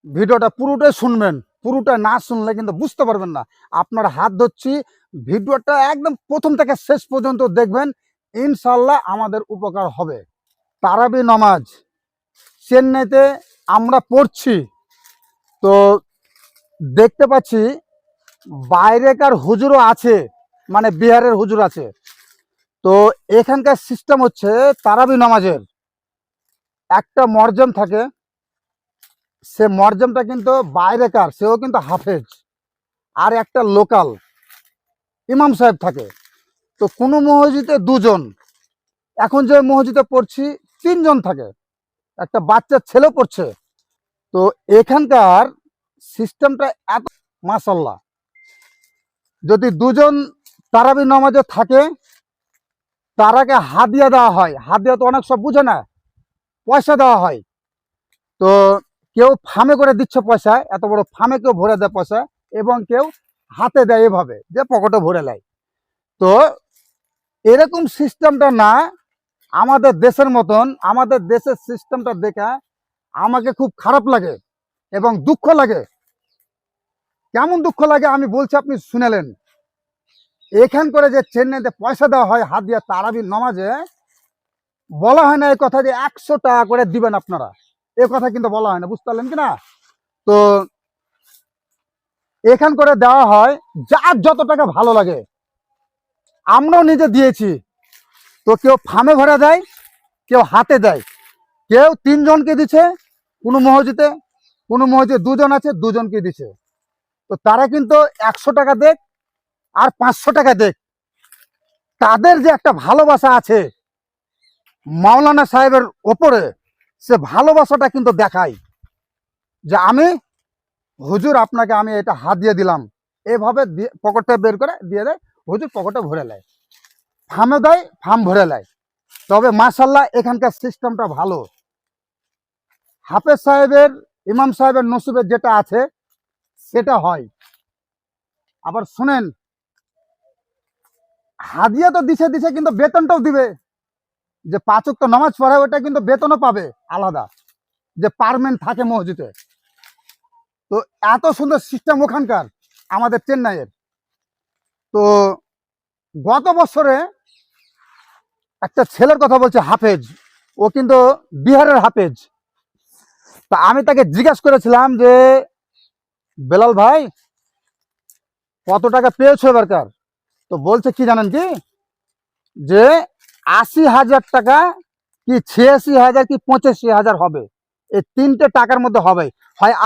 ভিডিওটা পুরোটাই শুনবেন, পুরোটা না শুনলে কিন্তু বুঝতে পারবেন না। আপনার হাত ধরছি, ভিডিওটা একদম প্রথম থেকে শেষ পর্যন্ত দেখবেন, ইনশাল্লাহ আমাদের উপকার হবে। তারাবি নামাজ চেন্নাইতে আমরা পড়ছি, তো দেখতে পাচ্ছি বাইরেকার হুজুরও আছে, মানে বিহারের হুজুর আছে। তো এখানকার সিস্টেম হচ্ছে তারাবি নামাজের একটা মরজম থাকে, সে মরজমটা কিন্তু বাইরেকার, সেও কিন্তু হাফেজ, আর একটা লোকাল ইমাম সাহেব থাকে। তো কোনো মসজিদে দুজন, এখন যে মসজিদে পড়ছি তিনজন থাকে, একটা বাচ্চা ছেলে পড়ছে। তো এখানকার সিস্টেমটা এত মাশাল্লাহ, যদি দুজন তারাবি নামাজে থাকে, তারাকে হাদিয়া দেওয়া হয়। হাদিয়া তো অনেক সব বুঝে না, পয়সা দেওয়া হয়। তো কেউ ফার্মে করে দিচ্ছে পয়সা, এত বড় ফার্মে কেউ ভরে দেয় পয়সা, এবং কেউ হাতে দেয় এভাবে যে পকেটে ভরে নেয়। তো এরকম সিস্টেমটা না আমাদের দেশের মতন। আমাদের দেশের সিস্টেমটা দেখে আমাকে খুব খারাপ লাগে এবং দুঃখ লাগে। কেমন দুঃখ লাগে আমি বলছি, আপনি শুনেলেন। এখান করে যে চেন্নাইতে পয়সা দেওয়া হয় হাত দিয়ে তারাবি নামাজে, বলা হয় না এই কথা যে 100 টাকা করে দিবেন আপনারা, এ কথা কিন্তু বলা হয় না, বুঝতে পারলেন কিনা। তো এখান করে দেওয়া হয় যার যত টাকা ভালো লাগে। আমরাও নিজে দিয়েছি। তো কেউ ফার্মে ভরে দেয়, কেউ হাতে দেয়, কেউ তিনজনকে দিচ্ছে, কোনো মসজিদে দুজন আছে, দুজনকে দিচ্ছে। তো তারা কিন্তু 100 টাকা দেখ আর 500 টাকা দেখ, তাদের যে একটা ভালোবাসা আছে মাওলানা সাহেবের ওপরে, সে ভালোবাসাটা কিন্তু দেখায় যে আমি হুজুর আপনাকে আমি এটা হাত দিয়ে দিলাম, এভাবে পকেটটা বের করে দিয়ে দেয়, হুজুর পকেটে ভরে নেয়, ফার্মে দেয়, ফার্ম ভরে নেয়। তবে মাশাল্লাহ এখানকার সিস্টেমটা ভালো। হাফেজ সাহেবের, ইমাম সাহেবের নসিবের যেটা আছে সেটা হয়। আবার শুনেন, হাদিয়া তো দিছে দিছে, কিন্তু বেতনটাও দিবে। যে 5 ওয়াক্ত নামাজ পড়ে ওটা কিন্তু বেতনও পাবে আলাদা, যে পার্মানেন্ট থাকে মসজিদে। তো এত সুন্দর সিস্টেম ওখানকার, আমাদের চেন্নাইয়ের। তো গত বছরে একটা ছেলের কথা বলছে, হাফেজ, ও কিন্তু বিহারের হাফেজ। তা আমি তাকে জিজ্ঞাসা করেছিলাম যে বেলাল ভাই কত টাকা পেয়েছো এবারকার? তো বলছে কি জানেন কি, যে 80,000 টাকা, কি 86,000 কি 85,000 হবে, এই তিনটে টাকার মধ্যে হবে। হয়